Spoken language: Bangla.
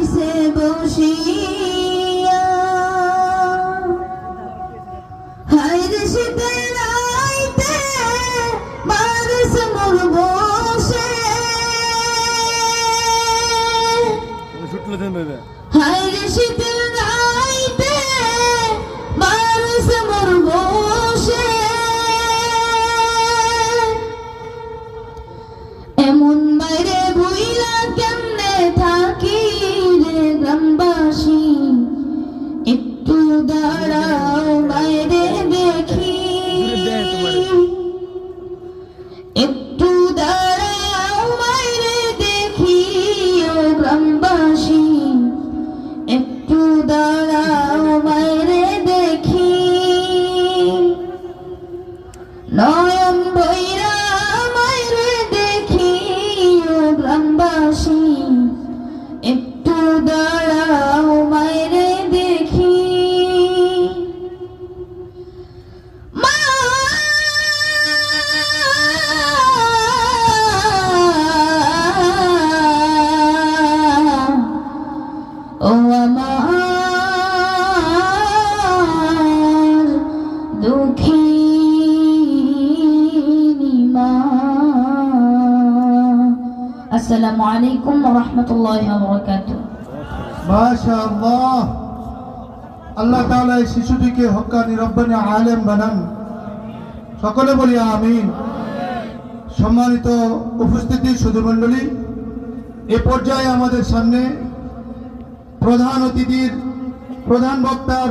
রইছে বসিয়া হায়রে শীতের রাইতে মানুষ মোর বসে হায়রে শীতের রাইতে মানুষ মোর বসে এমন বাইরে ভুইলা কেমনে থাকি রে গ্রামবাসী একটু দাঁড়াও বাইরে দেখি একটু দাঁড়াও বাইরে দেখি ও গ্রামবাসী একটু দাঁড়াও বাইরে দেখি নয়ন বৈরা বাইরে দেখি ও গ্রামবাসী একটু দাঁড়াও বাইরে দেখি মা ও আমার দুঃখিনী মা। আসসালামু আলাইকুম ওয়া রাহমাতুল্লাহি ওয়া বারাকাতুহু। মাশাআল্লাহ, আল্লাহ তাআলা এই শিশুটিকে হক্কানি রব্বানি আলেম বানান, সকলে বলি আমিন। সম্মানিত উপস্থিতি সুধীমণ্ডলী, এ পর্যায়ে আমাদের সামনে প্রধান অতিথির প্রধান বক্তার